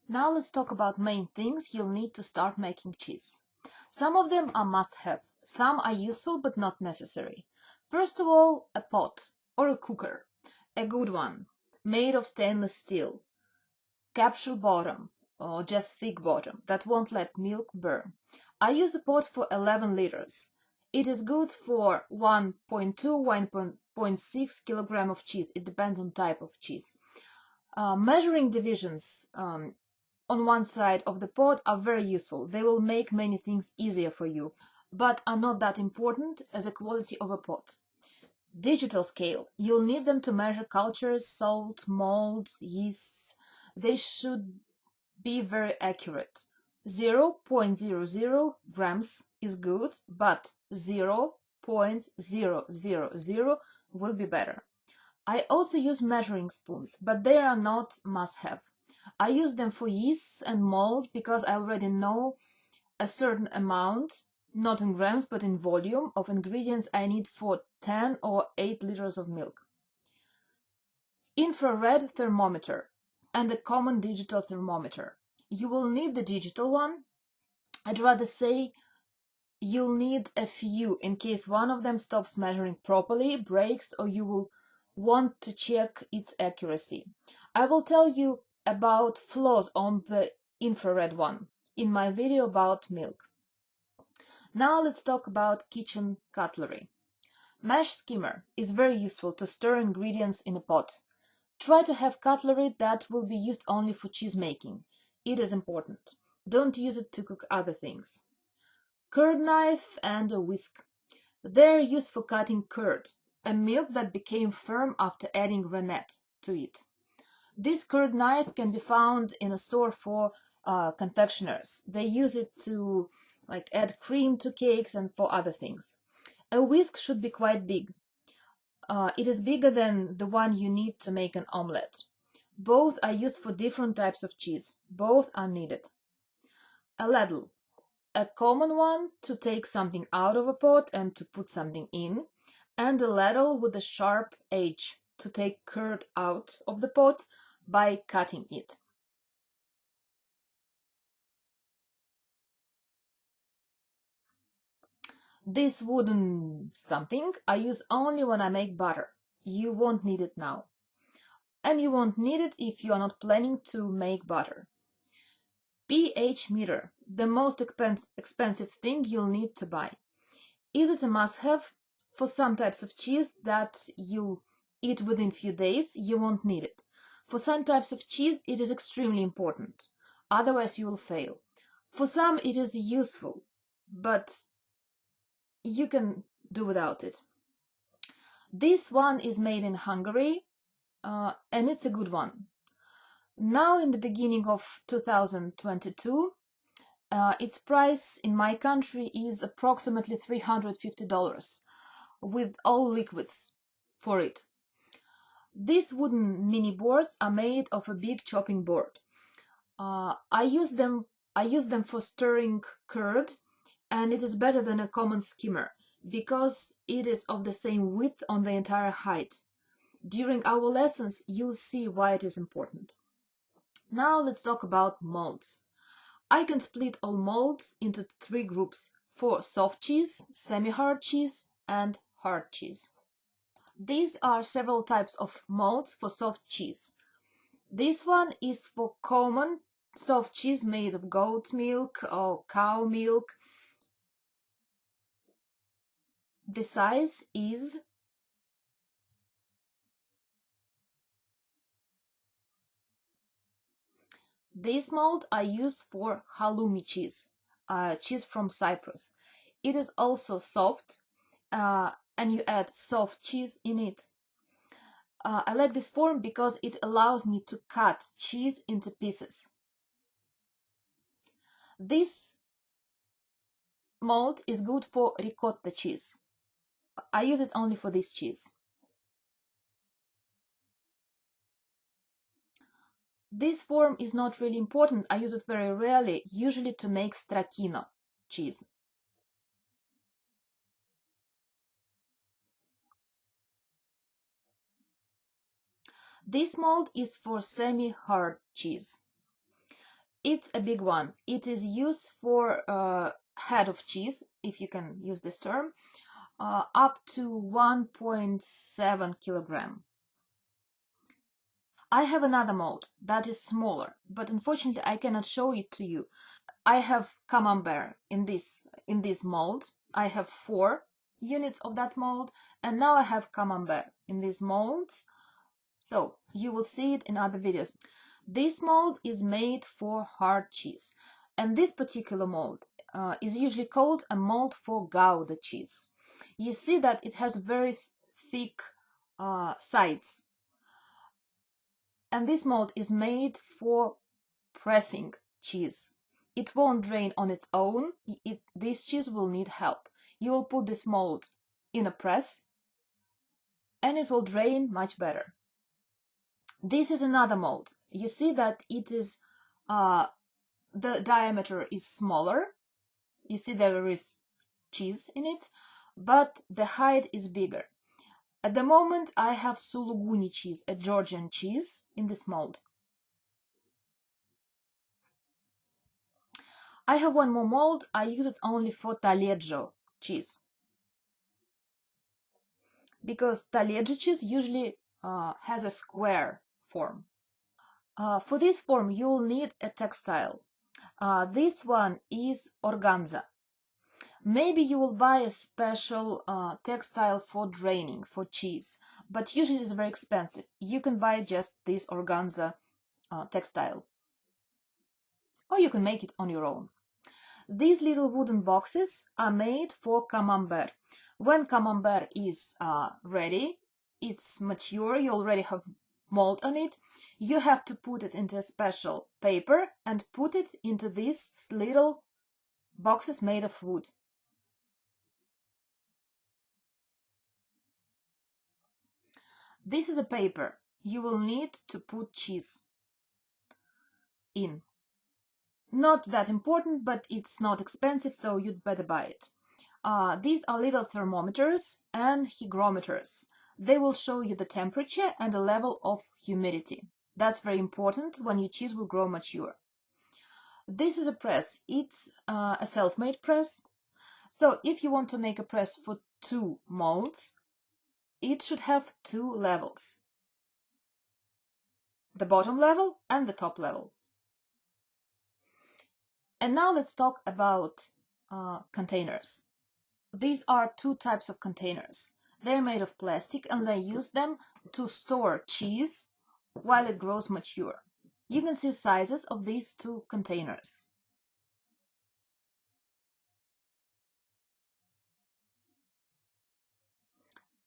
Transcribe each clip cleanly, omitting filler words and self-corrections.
Now let's talk about main things you'll need to start making cheese. Some of them are must-have, some are useful but not necessary. First of all, a pot or a cooker, a good one, made of stainless steel, capsule bottom or just thick bottom that won't let milk burn. I use a pot for 11 liters. It is good for 1.2, 1.6 kilogram of cheese. It depends on type of cheese. Measuring divisions on one side of the pot are very useful. They will make many things easier for you, but are not that important as the quality of a pot. Digital scale. You'll need them to measure cultures, salt, mold, yeasts. They should be very accurate. 0.00 grams is good, but 0.000 will be better. I also use measuring spoons, but they are not must-have. I use them for yeasts and mold because I already know a certain amount, not in grams but in volume, of ingredients I need for 10 or 8 liters of milk. Infrared thermometer and a common digital thermometer. You will need the digital one. I'd rather say you'll need a few in case one of them stops measuring properly, breaks, or you will want to check its accuracy. I will tell you about flaws on the infrared one in my video about milk. Now let's talk about kitchen cutlery. Mash skimmer is very useful to stir ingredients in a pot. Try to have cutlery that will be used only for cheese making. It is important. Don't use it to cook other things. Curd knife and a whisk. They're used for cutting curd, a milk that became firm after adding rennet to it. This curd knife can be found in a store for confectioners. They use it to add cream to cakes and for other things. A whisk should be quite big. It is bigger than the one you need to make an omelette. Both are used for different types of cheese. Both are needed. A ladle. A common one to take something out of a pot and to put something in, and a ladle with a sharp edge to take curd out of the pot by cutting it. This wooden something I use only when I make butter. You won't need it now. And you won't need it if you are not planning to make butter. pH meter, the most expensive thing you'll need to buy. Is it a must-have? For some types of cheese that you eat within few days, you won't need it. For some types of cheese, it is extremely important. Otherwise, you will fail. For some, it is useful, but you can do without it. This one is made in Hungary, and it's a good one. Now, in the beginning of 2022, its price in my country is approximately $350 with all liquids for it. These wooden mini boards are made of a big chopping board. I use them for stirring curd, and it is better than a common skimmer because it is of the same width on the entire height. During our lessons, you'll see why it is important. Now let's talk about molds. I can split all molds into 3 groups: for soft cheese, semi-hard cheese, and hard cheese. These are several types of molds for soft cheese. This one is for common soft cheese made of goat milk or cow milk. The size is this mold I use for halloumi cheese, cheese from Cyprus. It is also soft, and you add soft cheese in it. I like this form because it allows me to cut cheese into pieces. This mold is good for ricotta cheese. I use it only for this cheese. This form is not really important. I use it very rarely, usually to make stracchino cheese. This mold is for semi-hard cheese. It's a big one. It is used for head of cheese, if you can use this term, up to 1.7 kilogram. I have another mold that is smaller, but unfortunately I cannot show it to you. I have camembert in this mold. I have 4 units of that mold, and now I have camembert in these molds. So you will see it in other videos. This mold is made for hard cheese, and this particular mold is usually called a mold for Gouda cheese. You see that it has very thick sides, and this mold is made for pressing cheese. It won't drain on its own. This cheese will need help. You will put this mold in a press, and it will drain much better. This is another mold. You see that it is the diameter is smaller. You see there is cheese in it, but the height is bigger. At the moment, I have Suluguni cheese, a Georgian cheese, in this mold. I have one more mold. I use it only for Taleggio cheese, because Taleggio cheese usually has a square form. For this form, you will need a textile. This one is organza. Maybe you will buy a special textile for draining, for cheese, but usually it's very expensive. You can buy just this organza textile, or you can make it on your own. These little wooden boxes are made for camembert. When camembert is ready, it's mature, you already have mold on it, you have to put it into a special paper and put it into these little boxes made of wood. This is a paper you will need to put cheese in. Not that important, but it's not expensive, so you'd better buy it. These are little thermometers and hygrometers. They will show you the temperature and the level of humidity. That's very important when your cheese will grow mature. This is a press. It's a self-made press. So if you want to make a press for 2 molds, it should have 2 levels. The bottom level and the top level. And now let's talk about containers. These are 2 types of containers. They're made of plastic and they use them to store cheese while it grows mature. You can see sizes of these 2 containers.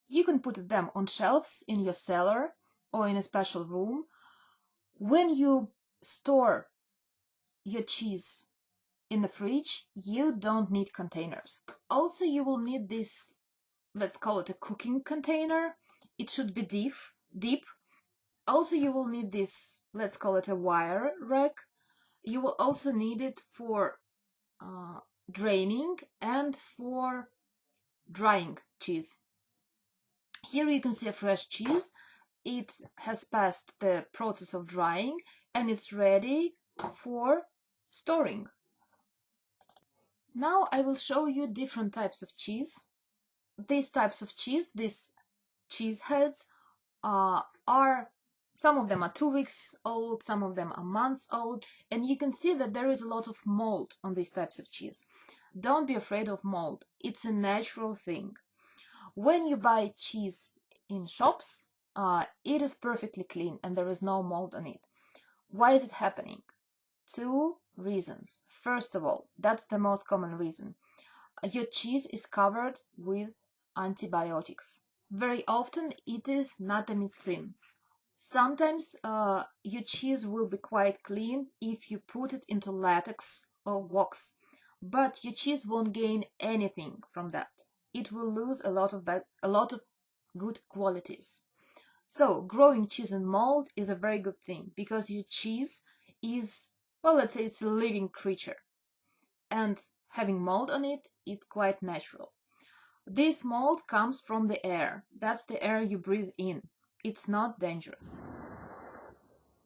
You can put them on shelves in your cellar or in a special room. When you store your cheese in the fridge, you don't need containers. Also, you will need this, let's call it a cooking container. It should be deep. Also, you will need this, let's call it a wire rack. You will also need it for draining and for drying cheese. Here you can see a fresh cheese. It has passed the process of drying and it's ready for storing. Now I will show you different types of cheese. These types of cheese, these cheese heads, some of them are 2 weeks old, some of them are months old, and you can see that there is a lot of mold on these types of cheese. Don't be afraid of mold. It's a natural thing. When you buy cheese in shops, it is perfectly clean and there is no mold on it. Why is it happening? 2 reasons. First of all, that's the most common reason. Your cheese is covered with antibiotics. Very often it is natamycin. Sometimes your cheese will be quite clean if you put it into latex or wax, but your cheese won't gain anything from that. It will lose a lot of good qualities. So growing cheese in mold is a very good thing because your cheese is, well, let's say it's a living creature, and having mold on it, it's quite natural. This mold comes from the air. That's the air you breathe in. It's not dangerous.